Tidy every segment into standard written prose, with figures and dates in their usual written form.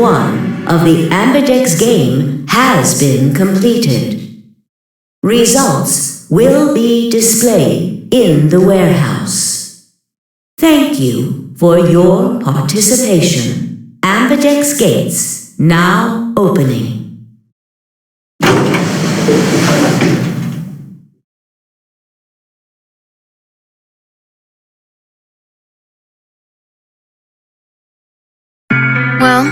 1 of the Ambidex game has been completed. Results will be displayed in the warehouse. Thank you for your participation. Ambidex gates now opening. Well,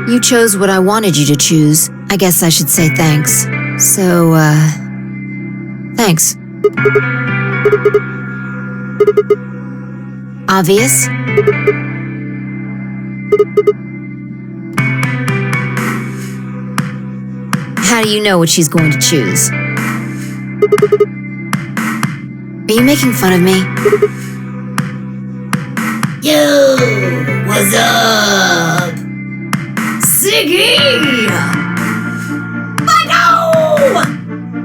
you chose what I wanted you to choose. I guess I should say thanks. So, thanks. Obvious? How do you know what she's going to choose? Are you making fun of me? Yo, what's up? Siggy! No!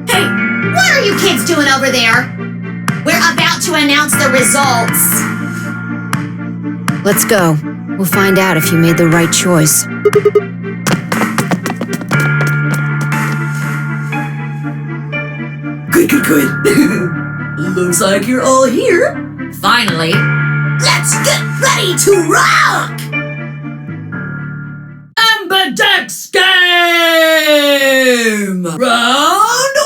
Hey, what are you kids doing over there? We're about to announce the results. Let's go. We'll find out if you made the right choice. Good. Looks like you're all here. Finally. Let's get ready to rock! Ambidex game! Round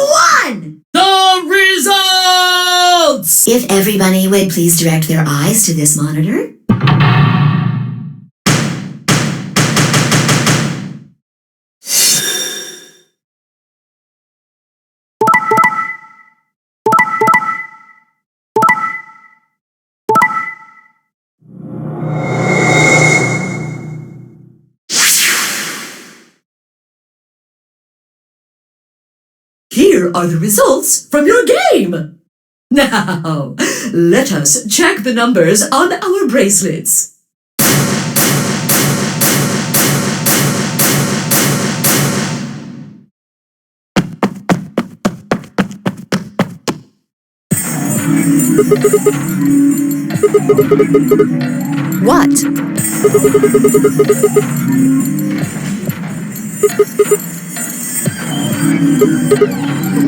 1! The results! If everybody would please direct their eyes to this monitor. Here are the results from your game. Now, let us check the numbers on our bracelets. What?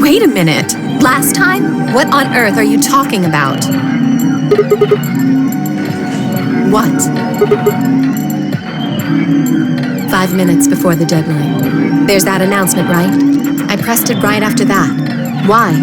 Wait a minute. Last time? What on earth are you talking about? What? 5 minutes before the deadline. There's that announcement, right? I pressed it right after that. Why?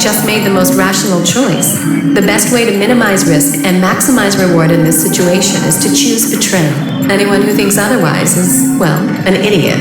Just made the most rational choice. The best way to minimize risk and maximize reward in this situation is to choose betray. Anyone who thinks otherwise is, well, an idiot.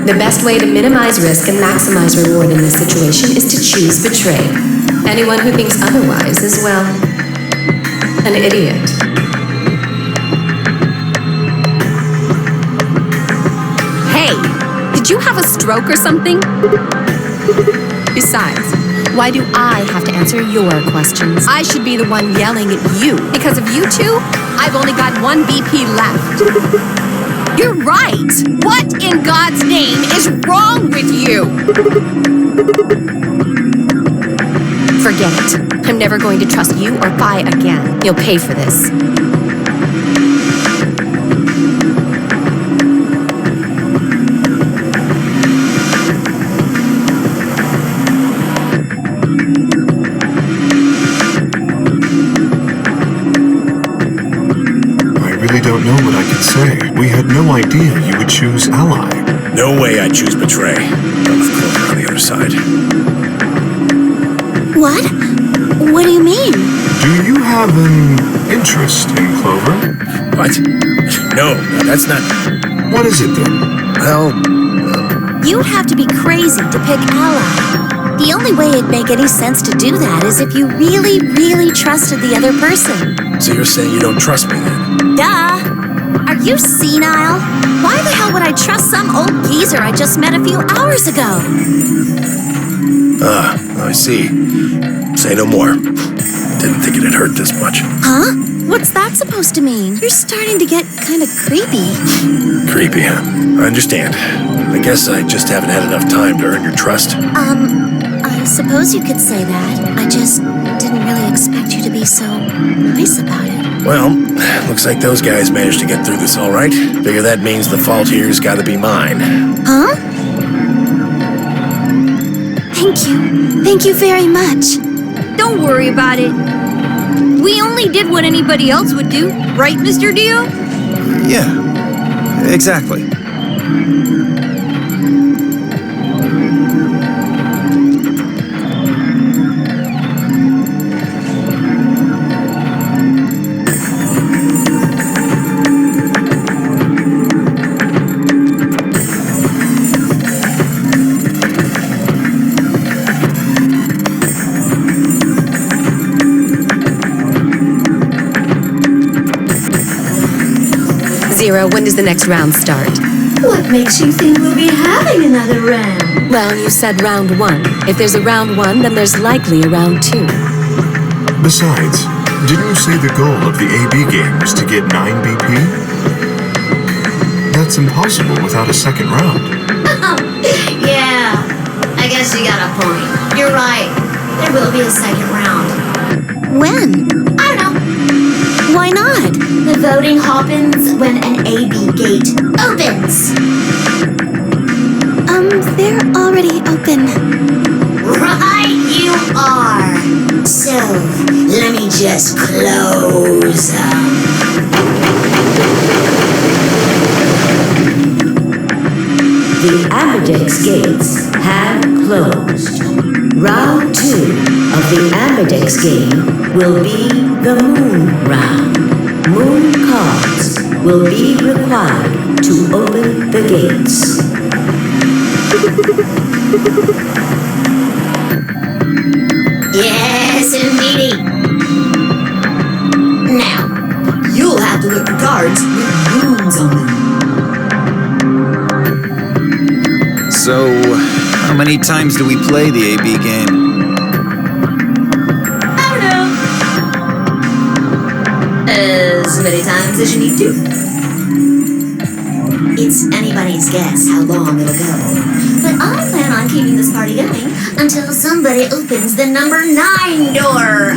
The best way to minimize risk and maximize reward in this situation is to choose betray. Anyone who thinks otherwise is, well, an idiot. Hey, did you have a stroke or something? Besides, why do I have to answer your questions? I should be the one yelling at you. Because of you two, I've only got 1 BP left. You're right! What in God's name is wrong with you? Forget it. I'm never going to trust you or Phi again. You'll pay for this. I don't know what I can say. We had no idea you would choose ally. No way I'd choose betray. Not with Clover on the other side. What? What do you mean? Do you have an interest in Clover? What? No, that's not... What is it then? Well... You'd have to be crazy to pick ally. The only way it'd make any sense to do that is if you really, really trusted the other person. So you're saying you don't trust me then? Duh! Are you senile? Why the hell would I trust some old geezer I just met a few hours ago? I see. Say no more. Didn't think it'd hurt this much. Huh? What's that supposed to mean? You're starting to get kind of creepy. Creepy, huh? I understand. I guess I just haven't had enough time to earn your trust. I suppose you could say that. I just didn't really expect you to be so nice about it. Well, looks like those guys managed to get through this all right. Figure that means the fault here's gotta be mine. Huh? Thank you. Thank you very much. Don't worry about it. We only did what anybody else would do, right, Mr. Dio? Yeah, exactly. Zero, when does the next round start? What makes you think we'll be having another round? Well, you said round 1. If there's a round 1, then there's likely a round 2. Besides, didn't you say the goal of the AB game was to get 9 BP? That's impossible without a second round. Yeah, I guess you got a point. You're right. There will be a second round. When? I don't know. Why not? The voting happens when an AB gate opens. They're already open. Right you are. So, let me just close them. The Ambidex gates have closed. Round 2 of the Ambidex game will be the Moon Round. Moon cards will be required to open the gates. Yes, indeedy. Now, You'll have to look for cards with moons on them. So, how many times do we play the AB game? I don't know. As many times as you need to. it's anybody's guess how long it'll go. But I plan on keeping this party going until somebody opens the number 9 door.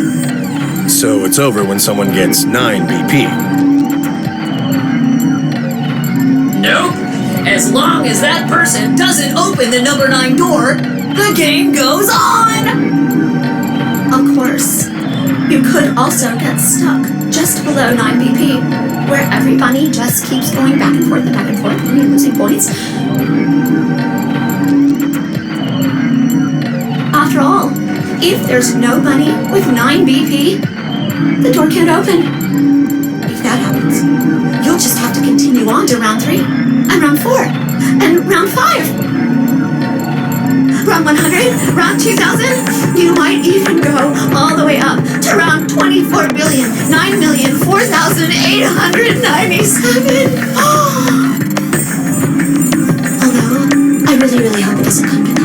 So it's over when someone gets 9 BP. Nope. As long as that person doesn't open the number 9 door, the game goes on! Of course, you could also get stuck just below 9 BP, where everybody just keeps going back and forth and back and forth and you're losing points. After all, if there's nobody with 9 BP, the door can't open. If that happens, you'll just have to continue on to round 3. And round 4, And round 5. Round 100, round 2000, you might even go all the way up to round 24,9,004,897. Although, I really hope it doesn't come to that.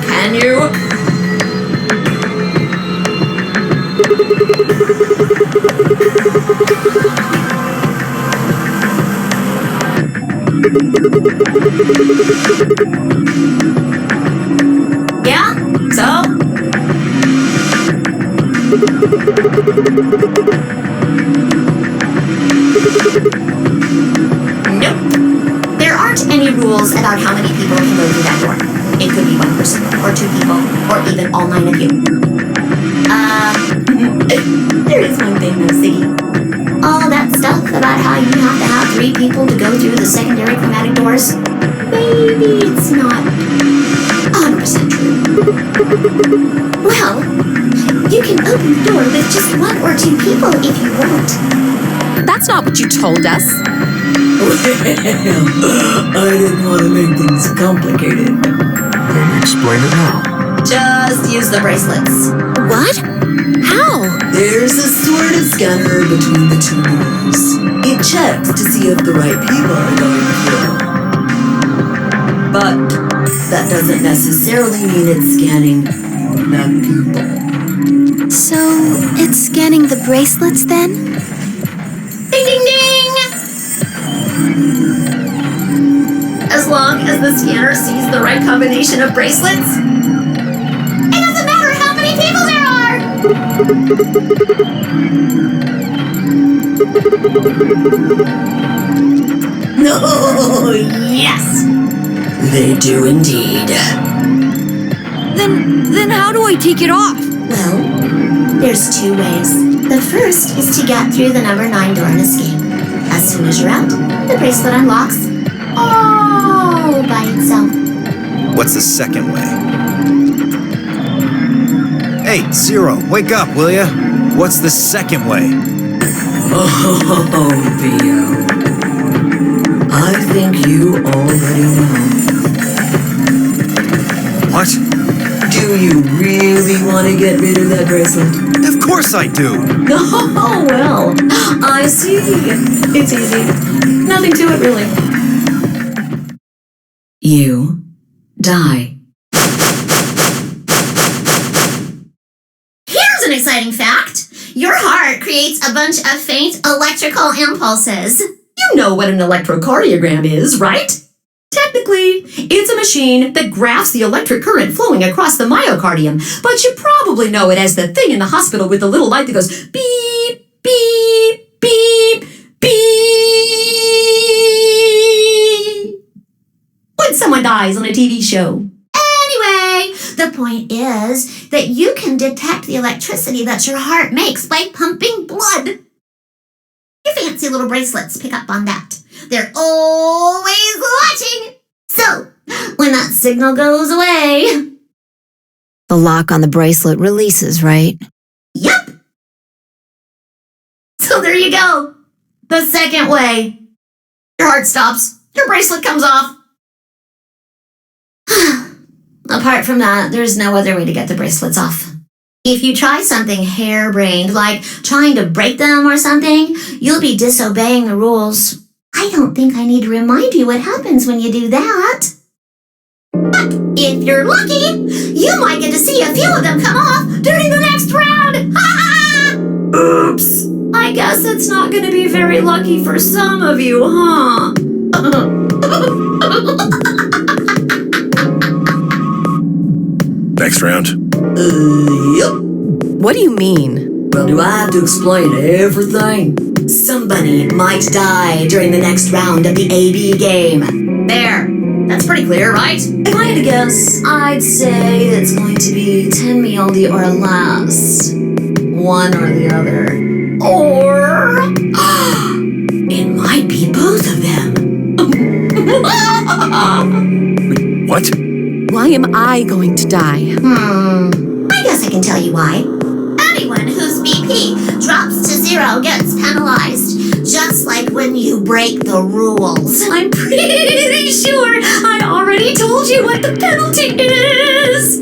Can you? Yeah? So? Nope. There aren't any rules about how many people can go through that door. It could be 1 person, or 2 people, or even all 9 of you. There is one thing though, Siggy. All that stuff about how you have to have 3 people to go through the secondary chromatic doors, maybe it's not 100% true. Well, you can open the door with just 1 or 2 people if you want. That's not what you told us. Well, I didn't want to make things complicated. Then explain it now. Just use the bracelets. What? How? There's a sort of scanner between the 2 doors. It checks to see if the right people are going through. But that doesn't necessarily mean it's scanning the people. So, it's scanning the bracelets then? Ding, ding, ding! As long as the scanner sees the right combination of bracelets, it doesn't matter how many people there are! No, yes! They do indeed. Then how do I take it off? Well, there's 2 ways. The first is to get through the number 9 door and escape. As soon as you're out, the bracelet unlocks all by itself. What's the second way? Hey, Zero, wake up, will ya? What's the second way? Oh, Theo. I think you already know. What? Do you really want to get rid of that bracelet? Of course I do! Oh, well, I see. It's easy. Nothing to it, really. You die. Here's an exciting fact. Your heart creates a bunch of faint electrical impulses. You know what an electrocardiogram is, right? Technically, it's a machine that graphs the electric current flowing across the myocardium, but you probably know it as the thing in the hospital with the little light that goes beep, beep, beep, beep when someone dies on a TV show. Anyway, the point is that you can detect the electricity that your heart makes by pumping blood. Your fancy little bracelets pick up on that. They're always watching. So, when that signal goes away... The lock on the bracelet releases, right? Yep. So there you go. The second way. Your heart stops. Your bracelet comes off. Apart from that, there's no other way to get the bracelets off. If you try something harebrained, like trying to break them or something, you'll be disobeying the rules. I don't think I need to remind you what happens when you do that. But if you're lucky, you might get to see a few of them come off during the next round. Oops. I guess it's not going to be very lucky for some of you, huh? Next round. Yep. What do you mean? Well, do I have to explain everything? Somebody might die during the next round of the AB game. There. That's pretty clear, right? If I had to guess, I'd say it's going to be 10 Mialdi or less. One or the other. Or... it might be both of them. What? Why am I going to die? I guess I can tell you why. Anyone whose BP drops to 0 gets penalized. Just like when you break the rules. I'm pretty sure I already told you what the penalty is.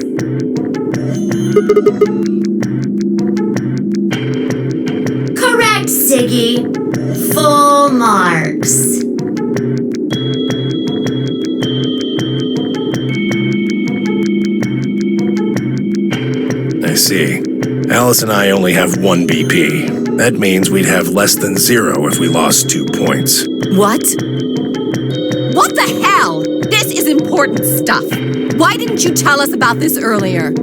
Correct, Siggy. Full marks. I see. Alice and I only have 1 BP. That means we'd have less than 0 if we lost 2 points. What? What the hell? This is important stuff. Why didn't you tell us about this earlier?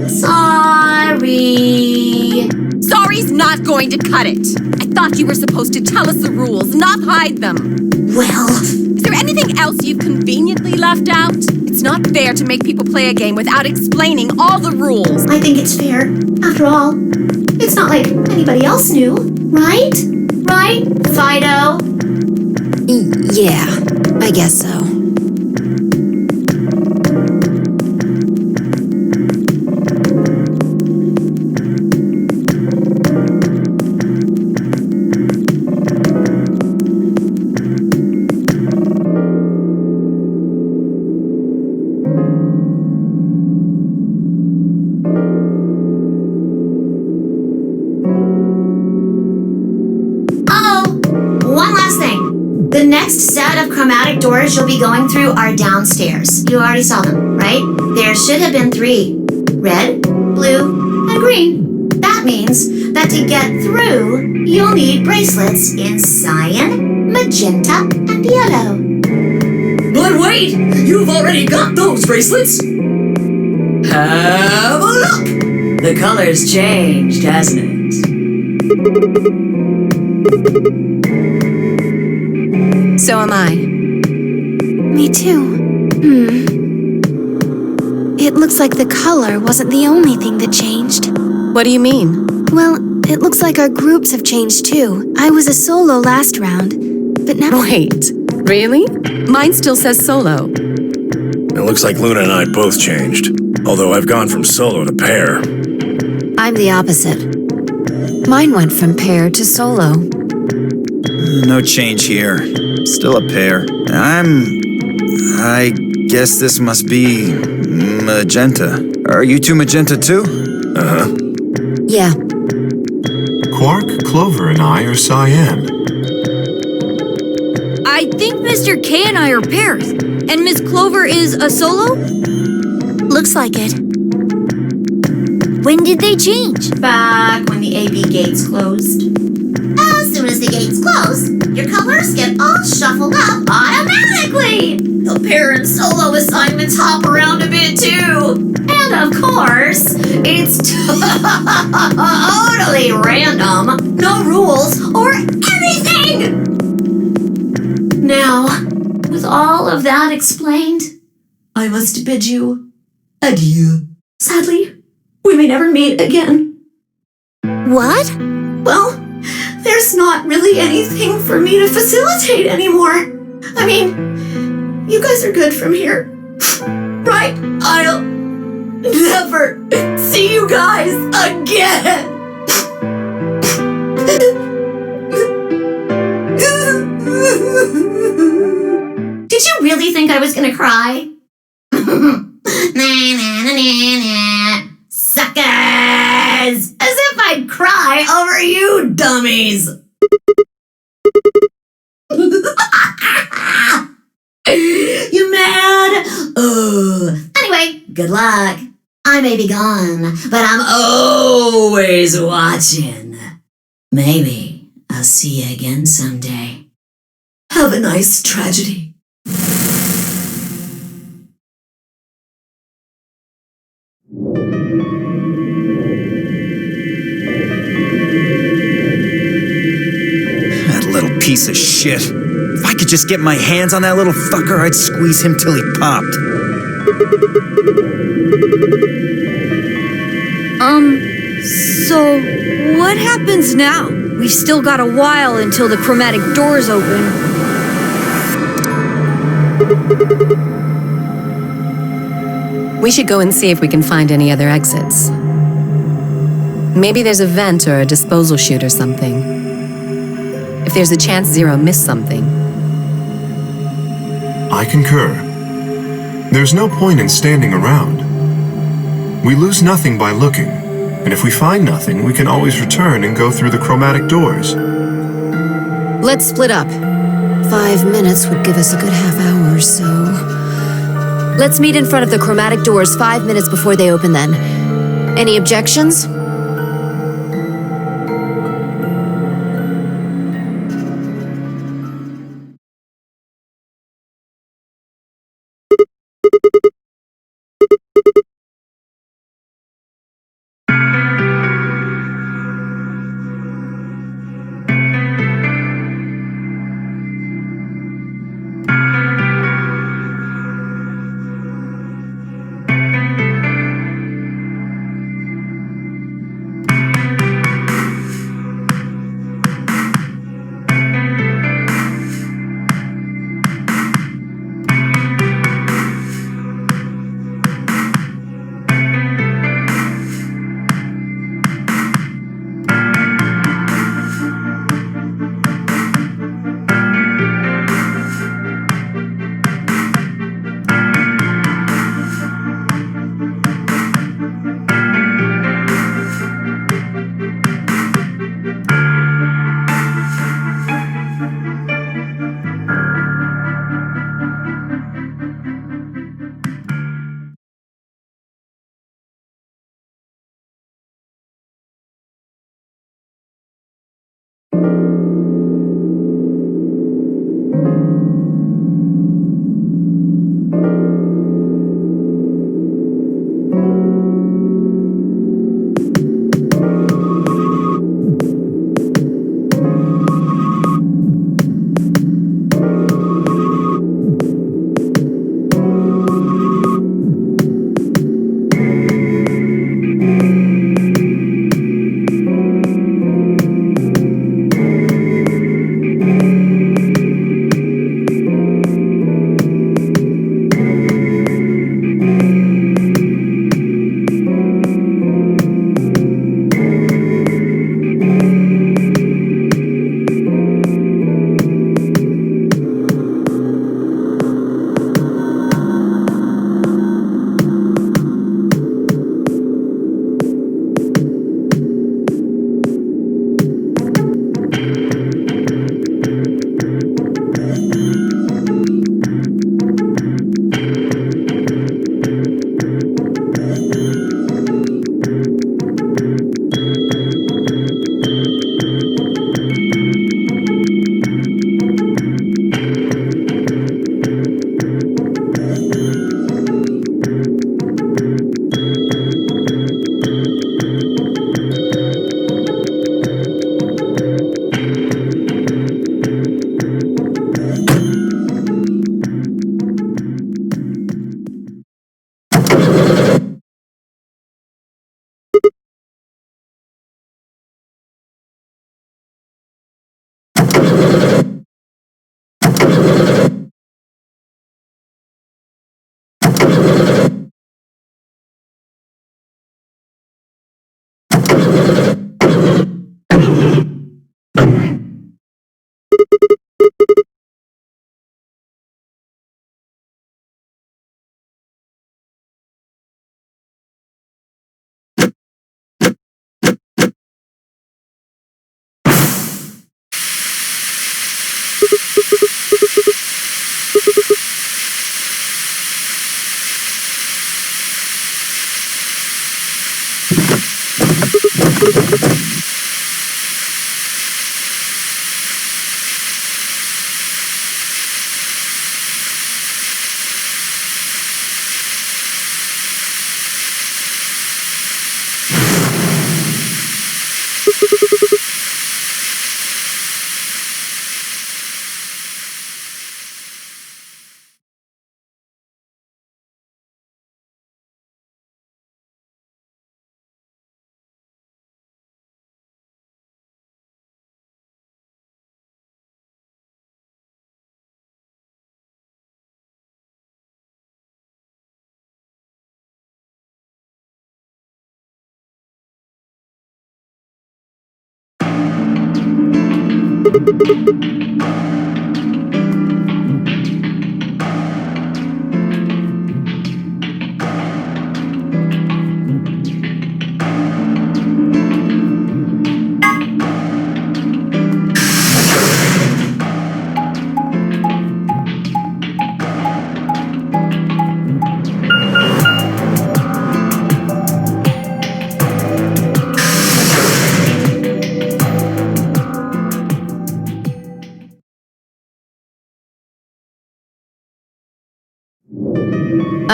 Sorry. Sorry's not going to cut it. I thought you were supposed to tell us the rules, not hide them. Well, Is there anything else you've conveniently left out? It's not fair to make people play a game without explaining all the rules. I think it's fair. After all, it's not like anybody else knew, right? Right, Fido? Yeah, I guess so. The next set of chromatic doors you'll be going through are downstairs. You already saw them, right? There should have been 3. Red, blue, and green. That means that to get through, you'll need bracelets in cyan, magenta, and yellow. But wait, you've already got those bracelets. Have a look. The color's changed, hasn't it? So am I. Me too. It looks like the color wasn't the only thing that changed. What do you mean? Well, it looks like our groups have changed too. I was a solo last round, but now... Wait, really? Mine still says solo. It looks like Luna and I both changed. Although I've gone from solo to pair. I'm the opposite. Mine went from pair to solo. No change here. Still a pair. I guess this must be magenta. Are you two magenta too? Uh-huh. Yeah. Quark, Clover, and I are cyan. I think Mr. K and I are pairs. And Miss Clover is a solo? Looks like it. When did they change? Back when the AB gates closed. As soon as the gates close, your colors get all shuffled up automatically. The pair and solo assignments hop around a bit too. And of course, it's totally random. No rules or anything. Now, with all of that explained, I must bid you adieu. Sadly, we may never meet again. What? Well, there's not really anything for me to facilitate anymore. I mean, you guys are good from here, right? I'll never see you guys again. Did you really think I was gonna cry? Suckers! As if I'd cry over you dummies! You mad? Anyway, good luck. I may be gone, but I'm always watching. Maybe I'll see you again someday. Have a nice tragedy. That little piece of shit. If I could just get my hands on that little fucker, I'd squeeze him till he popped. So what happens now? We've still got a while until the chromatic doors open. We should go and see if we can find any other exits. Maybe there's a vent or a disposal chute or something. If there's a chance Zero missed something. I concur. There's no point in standing around. We lose nothing by looking, and if we find nothing, we can always return and go through the chromatic doors. Let's split up. 5 minutes would give us a good half hour or so. Let's meet in front of the chromatic doors 5 minutes before they open then. Any objections?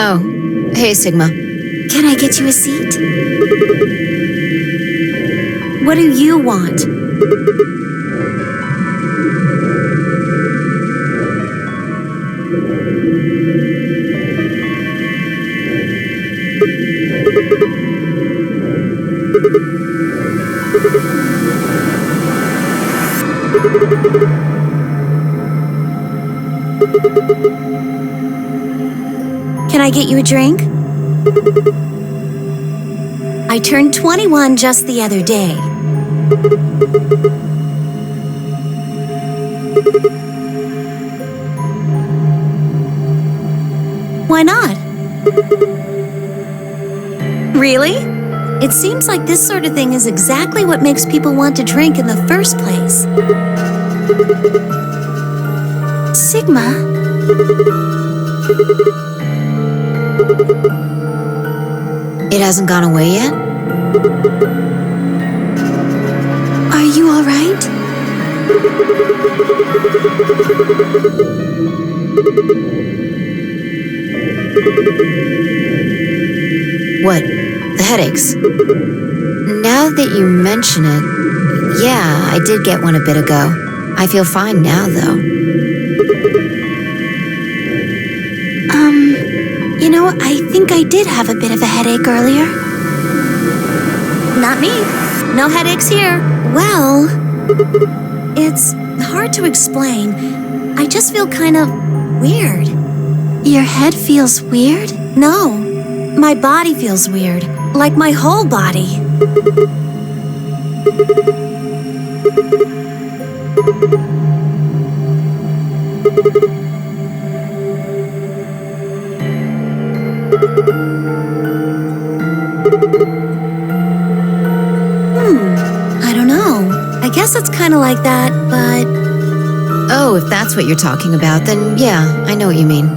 Oh, hey, Sigma. Can I get you a seat? What do you want? Can I get you a drink? I turned 21 just the other day. Why not? Really? It seems like this sort of thing is exactly what makes people want to drink in the first place. Sigma? It hasn't gone away yet? Are you all right? What? The headaches? Now that you mention it, yeah, I did get one a bit ago. I feel fine now, though. You know, I think I did have a bit of a headache earlier. Not me. No headaches here. Well, it's hard to explain. I just feel kind of weird. Your head feels weird? No. My body feels weird. Like my whole body. I don't know. I guess it's kind of like that, but... Oh, if that's what you're talking about, then yeah, I know what you mean.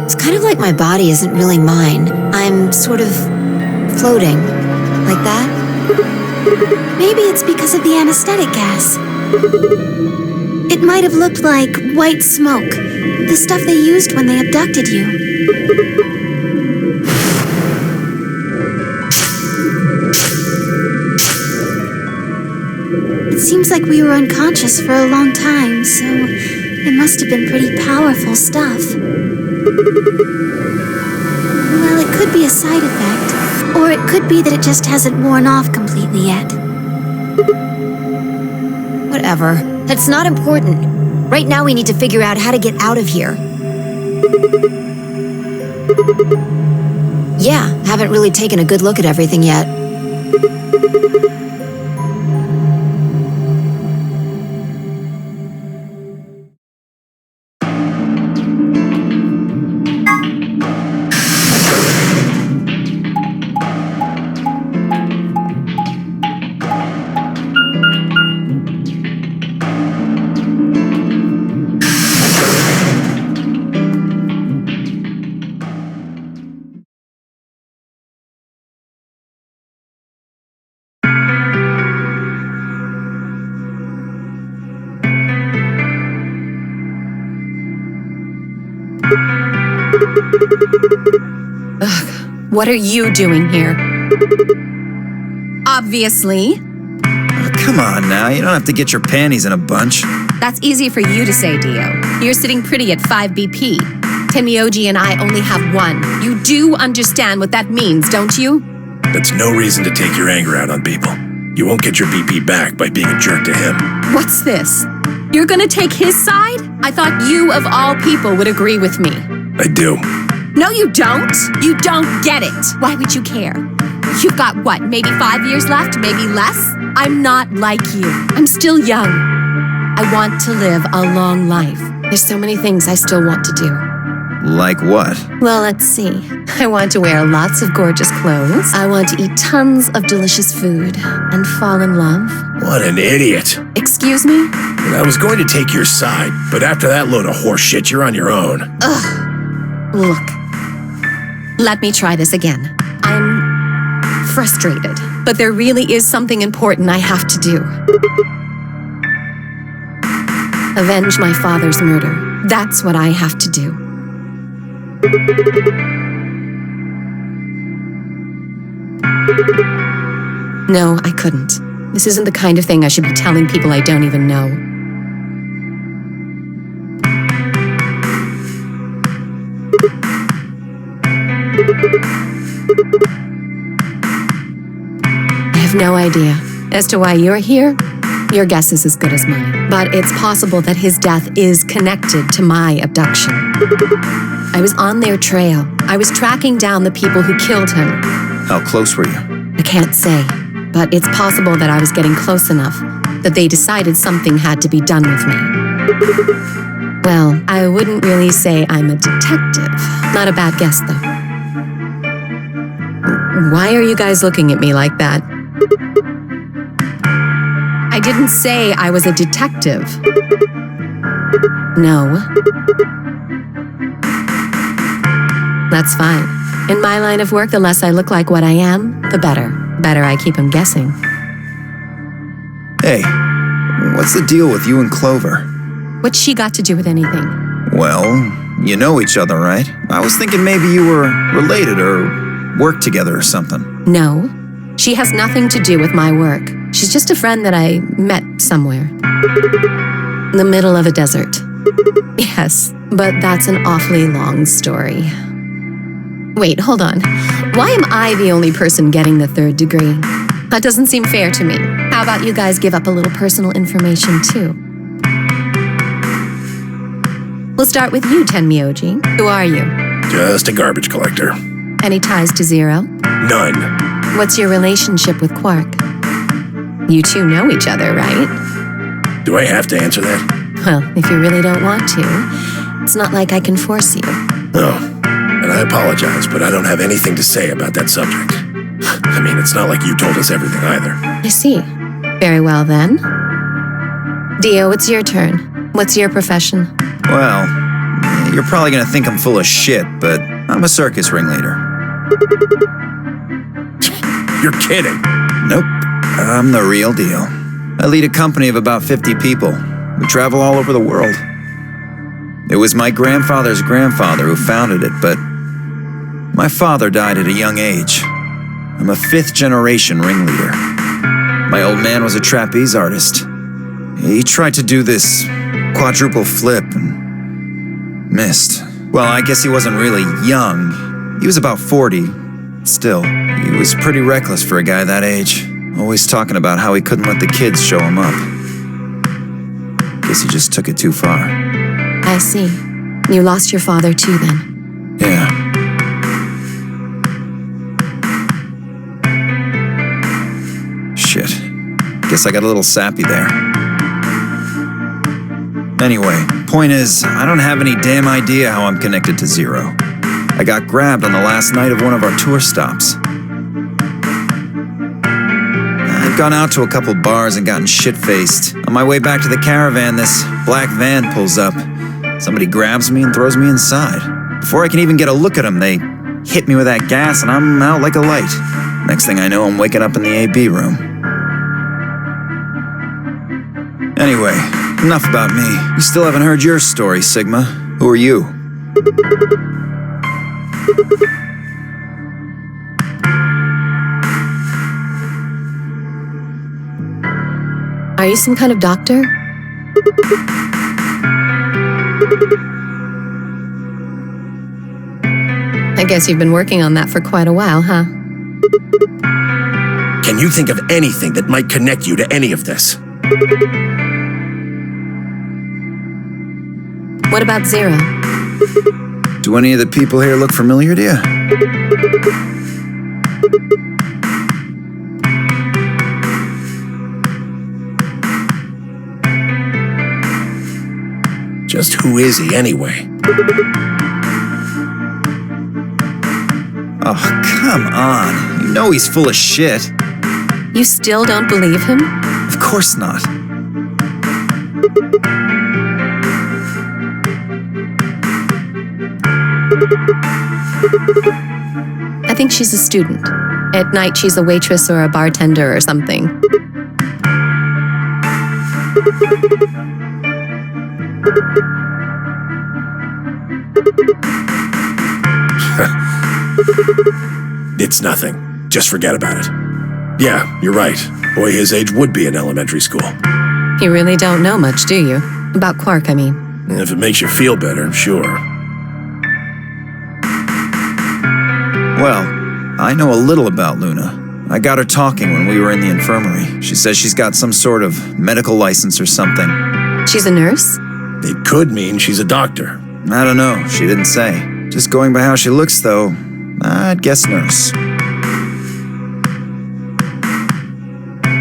It's kind of like my body isn't really mine. I'm sort of floating. Like that? Maybe it's because of the anesthetic gas. It might have looked like white smoke. The stuff they used when they abducted you. It seems like we were unconscious for a long time, so it must have been pretty powerful stuff. Well, it could be a side effect, or it could be that it just hasn't worn off completely yet. Whatever. That's not important. Right now we need to figure out how to get out of here. Yeah, haven't really taken a good look at everything yet. Ugh, What are you doing here? Obviously. Oh, come on now, you don't have to get your panties in a bunch. That's easy for you to say, Dio. You're sitting pretty at 5 BP. Tenmyoji and I only have 1. You do understand what that means, don't you? That's no reason to take your anger out on people. You won't get your BP back by being a jerk to him. What's this? You're gonna take his side? I thought you, of all people, would agree with me. I do. No, you don't. You don't get it. Why would you care? You've got what, maybe 5 years left, maybe less? I'm not like you. I'm still young. I want to live a long life. There's so many things I still want to do. Like what? Well, let's see. I want to wear lots of gorgeous clothes. I want to eat tons of delicious food and fall in love. What an idiot. Excuse me? And I was going to take your side, but after that load of horse shit, you're on your own. Look. Let me try this again. I'm frustrated, but there really is something important I have to do. Avenge my father's murder. That's what I have to do. No, I couldn't. This isn't the kind of thing I should be telling people I don't even know. I have no idea. As to why you're here, your guess is as good as mine. But it's possible that his death is connected to my abduction. I was on their trail. I was tracking down the people who killed him. How close were you? I can't say, but it's possible that I was getting close enough that they decided something had to be done with me. Well, I wouldn't really say I'm a detective. Not a bad guess, though. Why are you guys looking at me like that? I didn't say I was a detective. No. That's fine. In my line of work, the less I look like what I am, the better. Better I keep him guessing. Hey, what's the deal with you and Clover? What's she got to do with anything? Well, you know each other, right? I was thinking maybe you were related or worked together or something. No. She has nothing to do with my work. She's just a friend that I met somewhere. In the middle of a desert. Yes, but that's an awfully long story. Wait, hold on. Why am I the only person getting the 3rd degree? That doesn't seem fair to me. How about you guys give up a little personal information, too? We'll start with you, Tenmyoji. Who are you? Just a garbage collector. Any ties to Zero? None. What's your relationship with Quark? You two know each other, right? Do I have to answer that? Well, if you really don't want to, it's not like I can force you. No. And I apologize, but I don't have anything to say about that subject. I mean, it's not like you told us everything either. I see. Very well, then. Dio, it's your turn. What's your profession? Well, you're probably gonna think I'm full of shit, but I'm a circus ringleader. You're kidding. Nope, I'm the real deal. I lead a company of about 50 people. We travel all over the world. It was my grandfather's grandfather who founded it, but my father died at a young age. I'm a 5th-generation ringleader. My old man was a trapeze artist. He tried to do this quadruple flip and missed. Well, I guess he wasn't really young. He was about 40. Still, he was pretty reckless for a guy that age. Always talking about how he couldn't let the kids show him up. Guess he just took it too far. I see. You lost your father too, then. Yeah. Shit. Guess I got a little sappy there. Anyway, point is, I don't have any damn idea how I'm connected to Zero. I got grabbed on the last night of one of our tour stops. I'd gone out to a couple bars and gotten shit-faced. On my way back to the caravan, this black van pulls up. Somebody grabs me and throws me inside. Before I can even get a look at them, they hit me with that gas and I'm out like a light. Next thing I know, I'm waking up in the AB room. Anyway, enough about me. You still haven't heard your story, Sigma. Who are you? Are you some kind of doctor? I guess you've been working on that for quite a while, huh? Can you think of anything that might connect you to any of this? What about Zero? Do any of the people here look familiar to you? Just who is he anyway? Oh, come on. You know he's full of shit. You still don't believe him? Of course not. I think she's a student. At night, she's a waitress or a bartender or something. It's nothing. Just forget about it. Yeah, you're right. Boy his age would be in elementary school. You really don't know much, do you? About Quark, I mean. If it makes you feel better, sure. Well, I know a little about Luna. I got her talking when we were in the infirmary. She says she's got some sort of medical license or something. She's a nurse? It could mean she's a doctor. I don't know. She didn't say. Just going by how she looks, though, I'd guess nurse.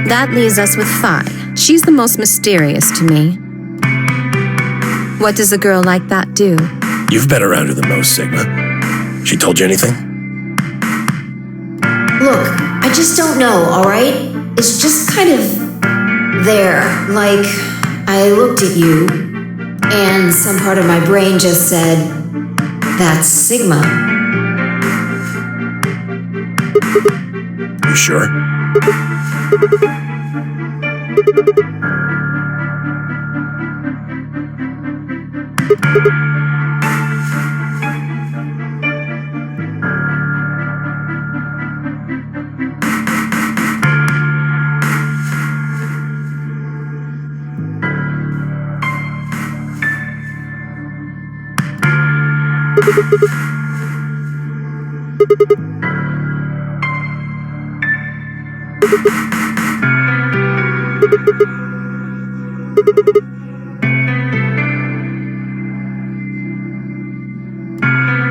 That leaves us with Phi. She's the most mysterious to me. What does a girl like that do? You've been around her the most, Sigma. She told you anything? Look, I just don't know, alright? It's just kind of there. Like, I looked at you, and some part of my brain just said, that's Sigma. You sure?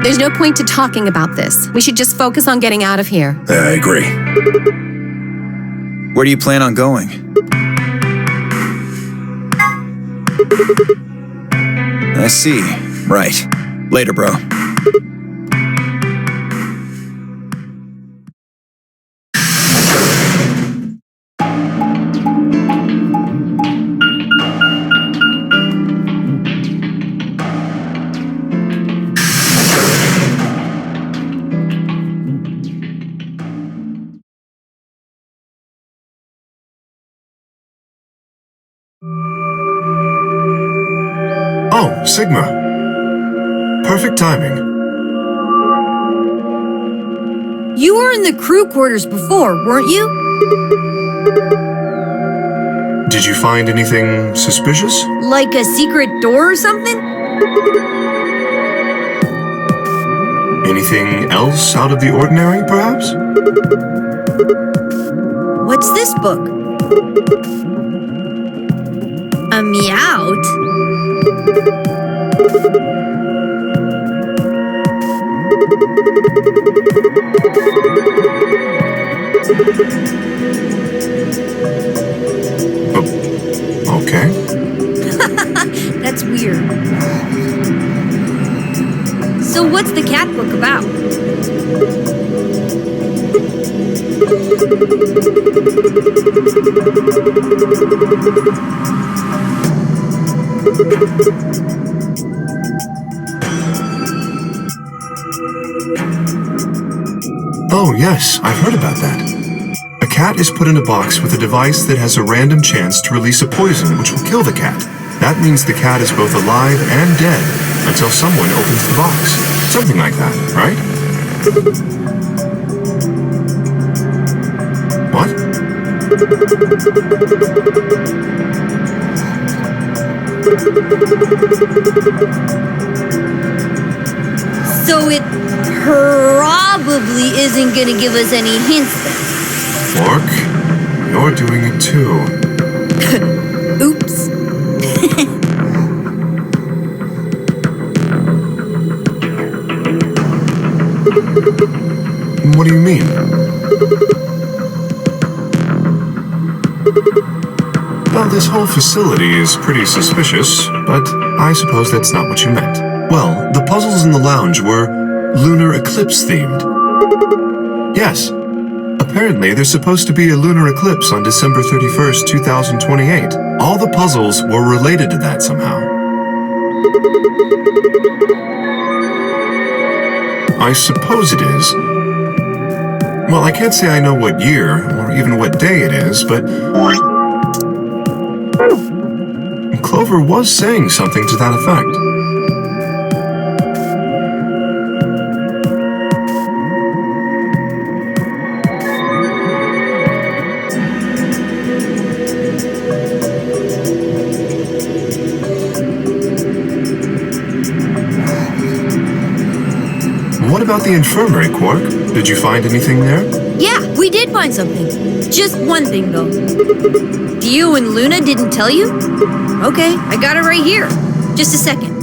There's no point to talking about this. We should just focus on getting out of here. I agree. Where do you plan on going? I see. Right. Later, bro. Oh, Sigma. Perfect timing. You were in the crew quarters before, weren't you? Did you find anything suspicious? Like a secret door or something? Anything else out of the ordinary, perhaps? What's this book? A Meowth? Okay. That's weird. So what's the cat book about? Oh, yes, I've heard about that. A cat is put in a box with a device that has a random chance to release a poison which will kill the cat. That means the cat is both alive and dead until someone opens the box. Something like that, right? What? So it probably isn't gonna give us any hints then. Quark, you're doing it too. Oops. What do you mean? Well, this whole facility is pretty suspicious, but I suppose that's not what you meant. Well, the puzzles in the lounge were lunar eclipse themed. Yes. Apparently, there's supposed to be a lunar eclipse on December 31st, 2028. All the puzzles were related to that somehow. I suppose it is. Well, I can't say I know what year, or even what day it is, but Clover was saying something to that effect. What about the infirmary, Quark? Did you find anything there? Yeah, we did find something. Just one thing, though. You and Luna didn't tell you? Okay, I got it right here. Just a second.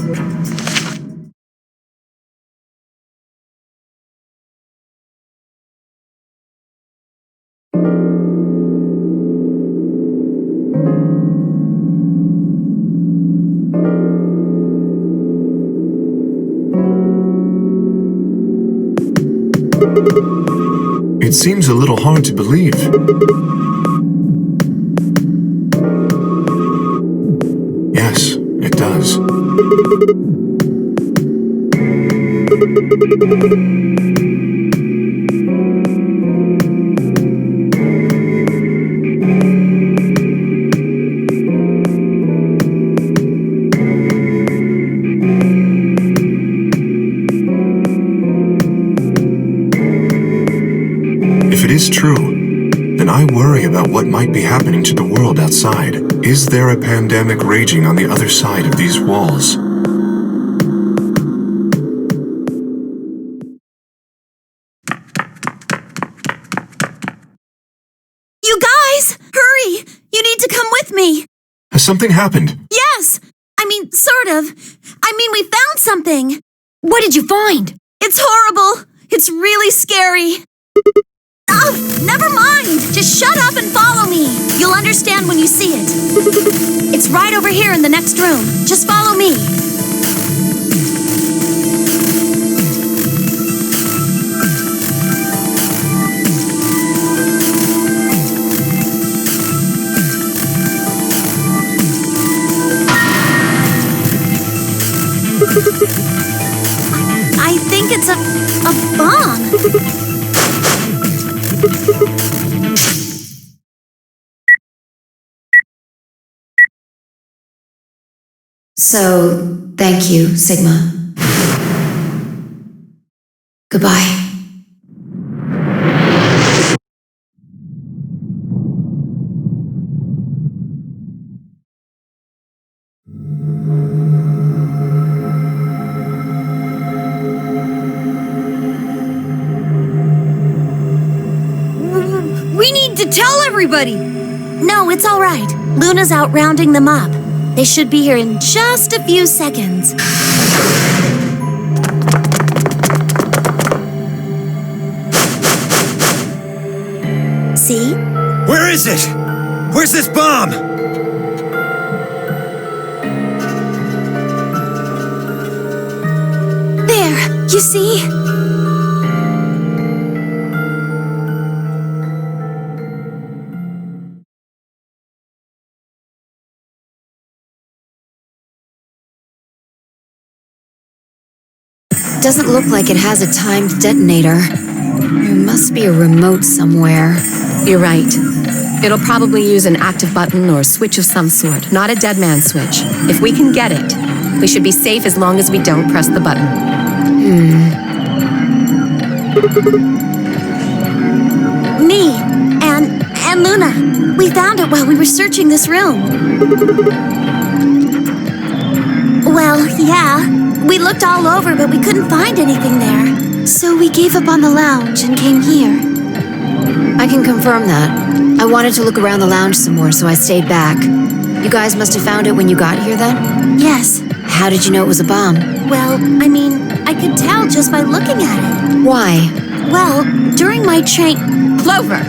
It seems a little hard to believe. Yes, it does. If it is true, then I worry about what might be happening to the world outside. Is there a pandemic raging on the other side of these walls? You guys, hurry! You need to come with me. Has something happened? Yes! Sort of. We found something. What did you find? It's horrible. It's really scary. Oh, never mind. Just shut up and follow me. You'll understand when you see it. It's right over here in the next room. Just follow me. I think it's a bomb. So, thank you, Sigma. Goodbye. We need to tell everybody. No, it's all right. Luna's out rounding them up. They should be here in just a few seconds. See? Where is it? Where's this bomb? There, you see? Doesn't look like it has a timed detonator. There must be a remote somewhere. You're right. It'll probably use an active button or switch of some sort, not a dead man switch. If we can get it, we should be safe as long as we don't press the button. Me and Luna. We found it while we were searching this room. Well, yeah. We looked all over, but we couldn't find anything there. So we gave up on the lounge and came here. I can confirm that. I wanted to look around the lounge some more, so I stayed back. You guys must have found it when you got here then? Yes. How did you know it was a bomb? Well, I could tell just by looking at it. Why? Well, during my train... Clover!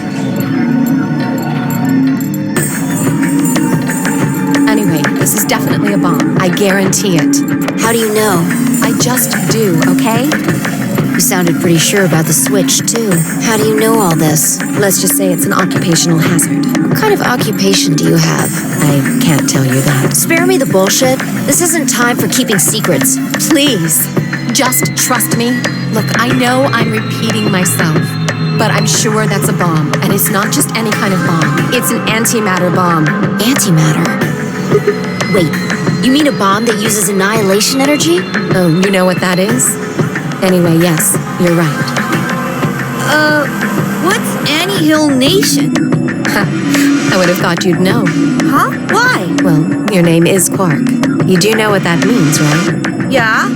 definitely a bomb. I guarantee it. How do you know? I just do, okay? You sounded pretty sure about the switch, too. How do you know all this? Let's just say it's an occupational hazard. What kind of occupation do you have? I can't tell you that. Spare me the bullshit. This isn't time for keeping secrets. Please, just trust me. Look, I know I'm repeating myself, but I'm sure that's a bomb. And it's not just any kind of bomb. It's an antimatter bomb. Antimatter? Wait, you mean a bomb that uses annihilation energy? Oh, you know what that is? Anyway, yes, you're right. What's Annie-Hill Nation? I would have thought you'd know. Huh? Why? Well, your name is Quark. You do know what that means, right? Yeah,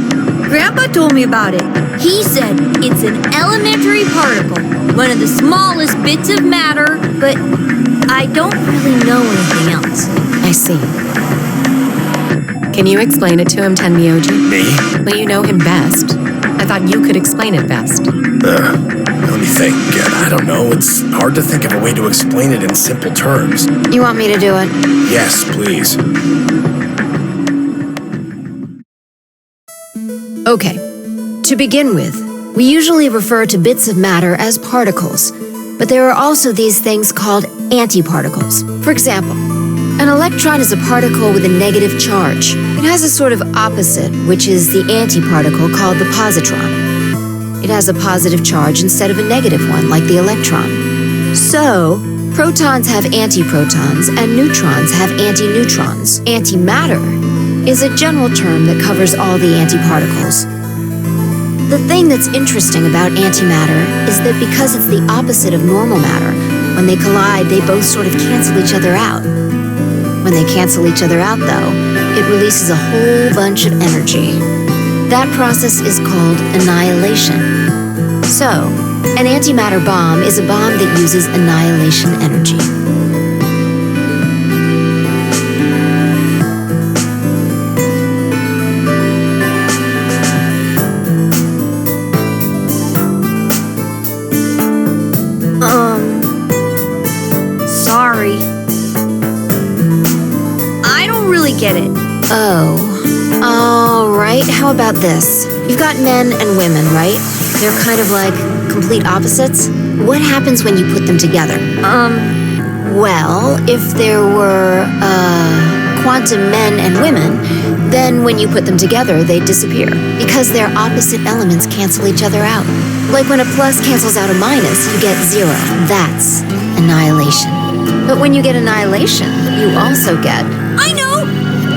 Grandpa told me about it. He said it's an elementary particle, one of the smallest bits of matter, but I don't really know anything else. I see. Can you explain it to him, Tenmyoji? Me? Well, you know him best. I thought you could explain it best. Let me think. I don't know. It's hard to think of a way to explain it in simple terms. You want me to do it? Yes, please. Okay. To begin with, we usually refer to bits of matter as particles, but there are also these things called antiparticles. For example, an electron is a particle with a negative charge. It has a sort of opposite, which is the antiparticle called the positron. It has a positive charge instead of a negative one, like the electron. So, protons have antiprotons and neutrons have antineutrons. Antimatter is a general term that covers all the antiparticles. The thing that's interesting about antimatter is that because it's the opposite of normal matter, when they collide, they both sort of cancel each other out. When they cancel each other out, though, it releases a whole bunch of energy. That process is called annihilation. So, an antimatter bomb is a bomb that uses annihilation energy. Sorry. I don't really get it. Oh. All right, how about this? You've got men and women, right? They're kind of like complete opposites. What happens when you put them together? Well, if there were, quantum men and women, then when you put them together, they'd disappear. Because their opposite elements cancel each other out. Like when a plus cancels out a minus, you get zero. That's annihilation. But when you get annihilation, you also get... I know!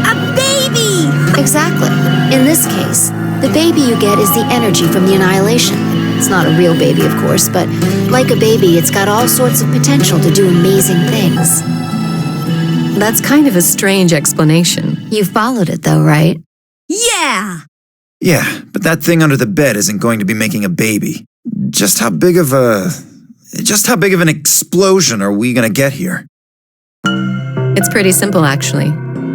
A baby! Exactly. In this case, the baby you get is the energy from the annihilation. It's not a real baby, of course, but like a baby, it's got all sorts of potential to do amazing things. That's kind of a strange explanation. You followed it, though, right? Yeah! Yeah, but that thing under the bed isn't going to be making a baby. Just how big of an explosion are we gonna get here? It's pretty simple, actually.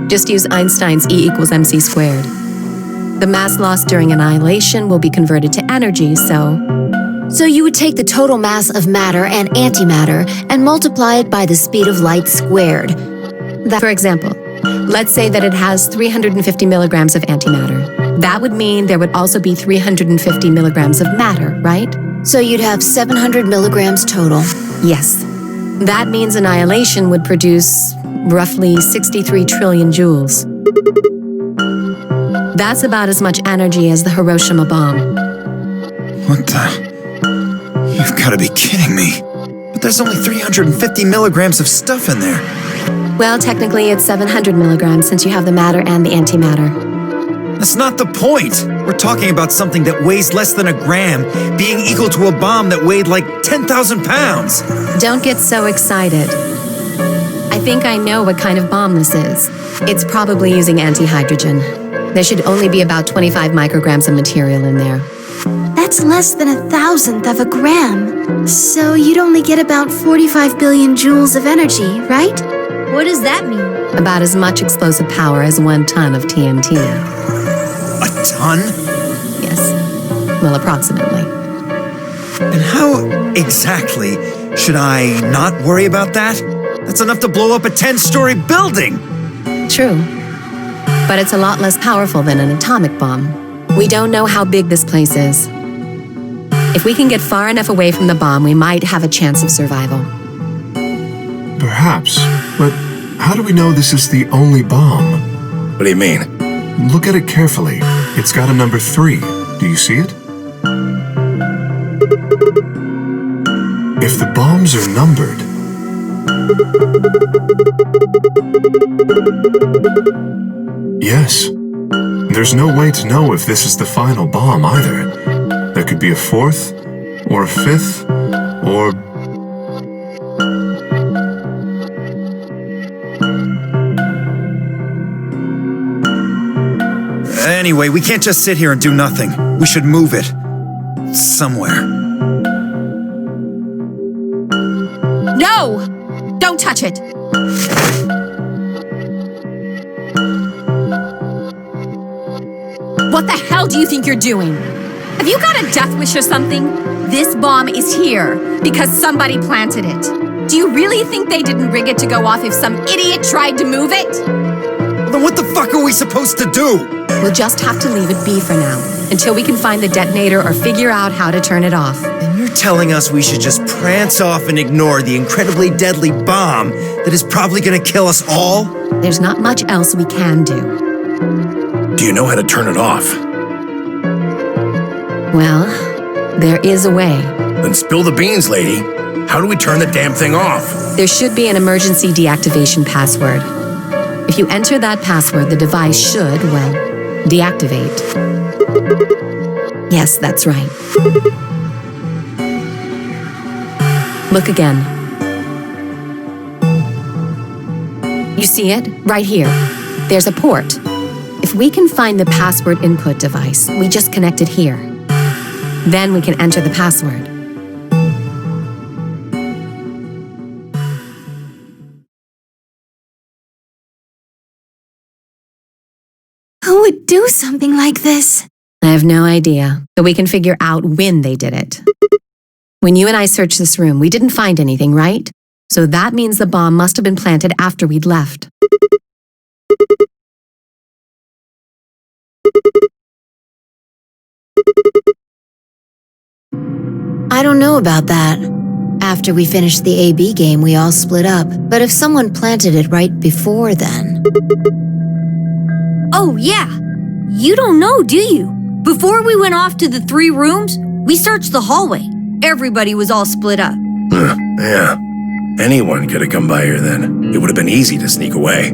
Just use Einstein's E equals mc squared. The mass lost during annihilation will be converted to energy, So you would take the total mass of matter and antimatter and multiply it by the speed of light squared. For example, let's say that it has 350 milligrams of antimatter. That would mean there would also be 350 milligrams of matter, right? So you'd have 700 milligrams total. Yes. That means annihilation would produce roughly 63 trillion joules. That's about as much energy as the Hiroshima bomb. What the? You've got to be kidding me. But there's only 350 milligrams of stuff in there. Well, technically it's 700 milligrams since you have the matter and the antimatter. That's not the point. We're talking about something that weighs less than a gram being equal to a bomb that weighed like 10,000 pounds. Don't get so excited. I think I know what kind of bomb this is. It's probably using antihydrogen. There should only be about 25 micrograms of material in there. That's less than 1,000th of a gram. So you'd only get about 45 billion joules of energy, right? What does that mean? About as much explosive power as 1 ton of TNT. A ton? Yes. Well, approximately. And how exactly should I not worry about that? That's enough to blow up a 10-story building! True. but it's a lot less powerful than an atomic bomb. We don't know how big this place is. If we can get far enough away from the bomb, we might have a chance of survival. Perhaps, but how do we know this is the only bomb? What do you mean? Look at it carefully. It's got a number 3. Do you see it? If the bombs are numbered... Yes. There's no way to know if this is the final bomb either. There could be a 4th, or a 5th, or... Anyway, we can't just sit here and do nothing. We should move it. Somewhere. No! Don't touch it! What the hell do you think you're doing? Have you got a death wish or something? This bomb is here because somebody planted it. Do you really think they didn't rig it to go off if some idiot tried to move it? Then what the fuck are we supposed to do? We'll just have to leave it be for now, until we can find the detonator or figure out how to turn it off. And you're telling us we should just prance off and ignore the incredibly deadly bomb that is probably gonna kill us all? There's not much else we can do. Do you know how to turn it off? Well, there is a way. Then spill the beans, lady. How do we turn the damn thing off? There should be an emergency deactivation password. If you enter that password, the device should, well, deactivate. Yes, that's right. Look again. You see it? Right here. There's a port. If we can find the password input device, we just connect it here. Then we can enter the password. Who would do something like this? I have no idea, but we can figure out when they did it. When you and I searched this room, we didn't find anything, right? So that means the bomb must have been planted after we'd left. I don't know about that. After we finished the AB game, we all split up. But if someone planted it right before then... Oh, yeah. You don't know, do you? Before we went off to the 3 rooms, we searched the hallway. Everybody was all split up. Yeah. Anyone could have come by here then. It would have been easy to sneak away.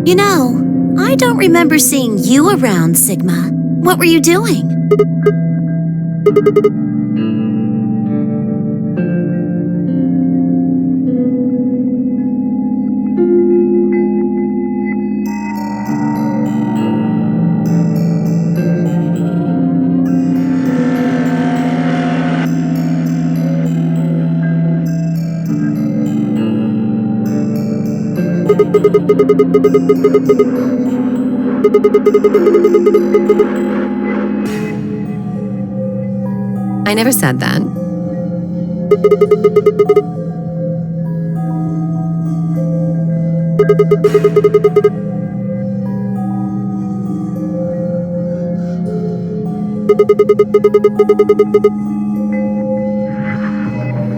You know, I don't remember seeing you around, Sigma. What were you doing? I never said that.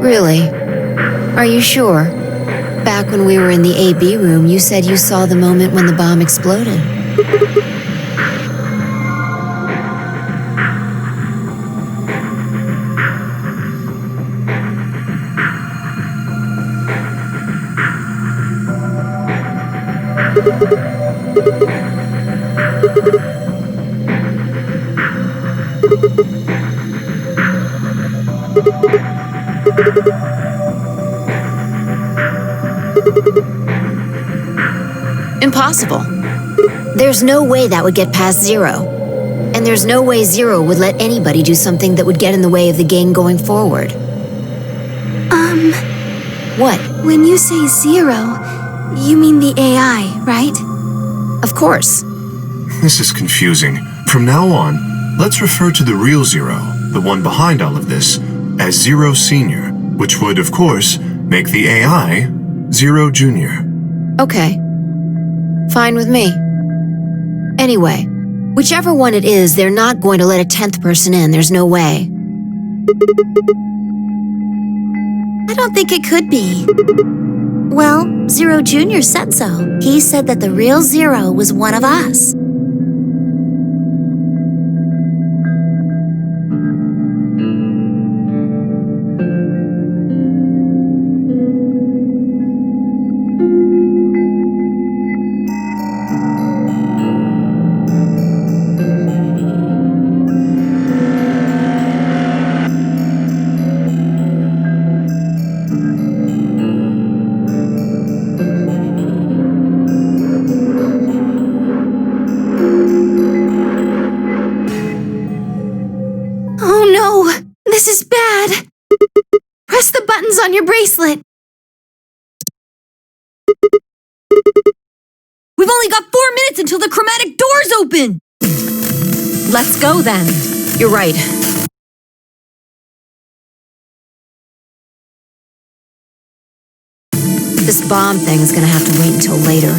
Really? Are you sure? Back when we were in the AB room, you said you saw the moment when the bomb exploded. Impossible. There's no way that would get past Zero. And there's no way Zero would let anybody do something that would get in the way of the game going forward. What? When you say Zero, you mean the AI, right? Of course. This is confusing. From now on, let's refer to the real Zero, the one behind all of this, as Zero Senior, which would, of course, make the AI Zero Junior. Okay. Fine with me. Anyway, whichever one it is, they're not going to let a 10th person in. There's no way. I don't think it could be. Well, Zero Jr. said so. He said that the real Zero was one of us. Oh no! This is bad! Press the buttons on your bracelet! We've only got 4 minutes until the chromatic doors open! Let's go then. You're right. This bomb thing is gonna have to wait until later.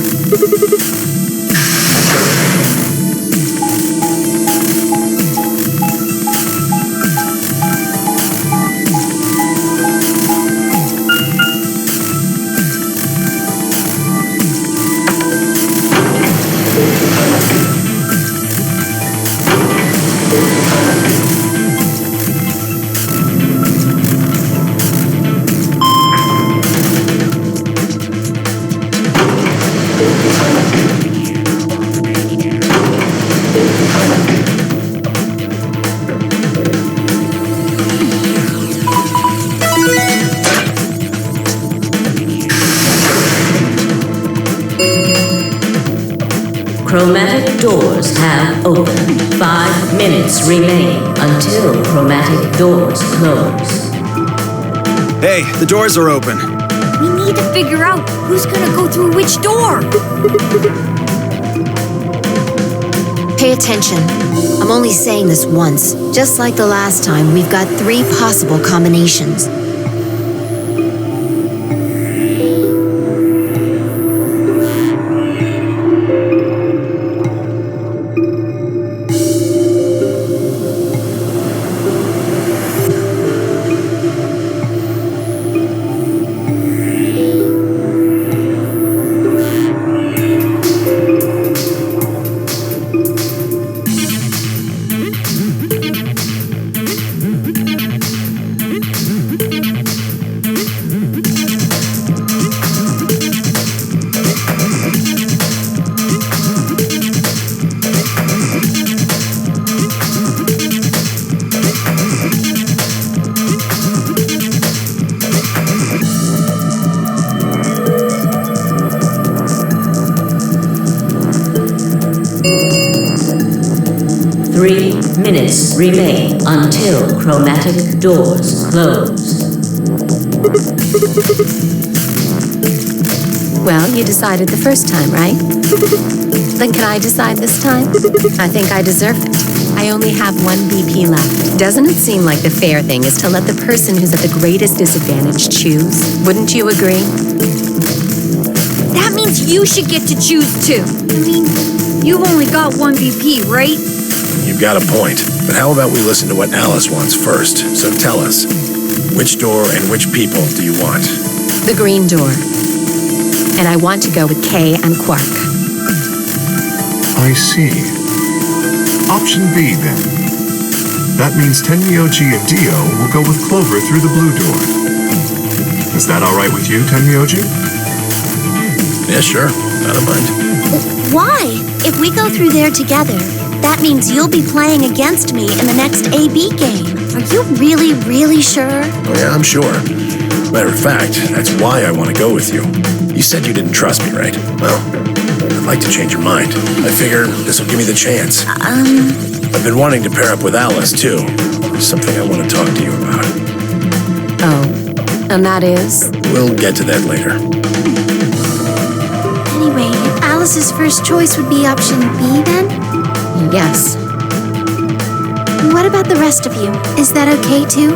Chromatic doors have opened. 5 minutes remain until chromatic doors close. Hey, the doors are open. We need to figure out who's gonna go through which door. Pay attention. I'm only saying this once. Just like the last time, we've got 3 possible combinations. Minutes remain until chromatic doors close. Well, you decided the first time, right? Then can I decide this time? I think I deserve it. I only have 1 BP left. Doesn't it seem like the fair thing is to let the person who's at the greatest disadvantage choose? Wouldn't you agree? That means you should get to choose too. I mean, you've only got 1 BP, right? You've got a point. But how about we listen to what Alice wants first? So tell us, which door and which people do you want? The green door. And I want to go with Kay and Quark. I see. Option B, then. That means Tenmyoji and Dio will go with Clover through the blue door. Is that all right with you, Tenmyoji? Yeah, sure. I don't mind. Why? If we go through there together, that means you'll be playing against me in the next AB game. Are you really, really sure? Oh, yeah, I'm sure. Matter of fact, that's why I want to go with you. You said you didn't trust me, right? Well, I'd like to change your mind. I figure this will give me the chance. I've been wanting to pair up with Alice, too. There's something I want to talk to you about. Oh, and that is? We'll get to that later. Anyway, Alice's first choice would be option B, then? Yes. What about the rest of you? Is that okay, too?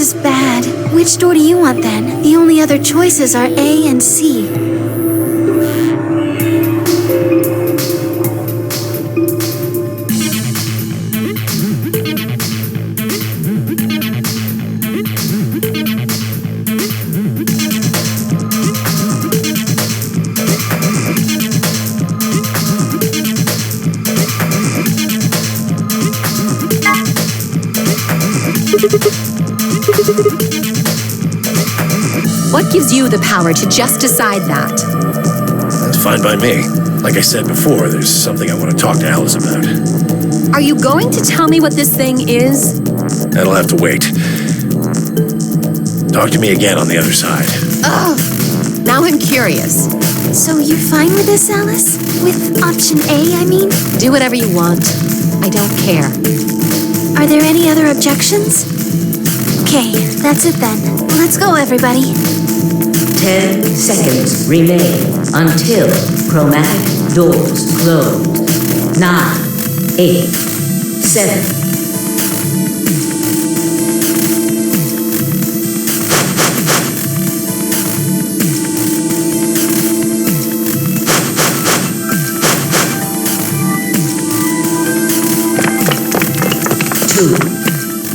is bad. Which door do you want then? The only other choices are A and C. What gives you the power to just decide that? That's fine by me. Like I said before, there's something I want to talk to Alice about. Are you going to tell me what this thing is? That'll have to wait. Talk to me again on the other side. Ugh! Now I'm curious. So you're fine with this, Alice? With option A, I mean? Do whatever you want. I don't care. Are there any other objections? Okay, that's it then. Let's go, everybody. 10 seconds remain until chromatic doors close. 9, 8, 7. Two,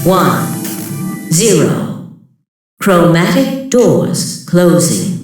1, 0. Chromatic doors closing.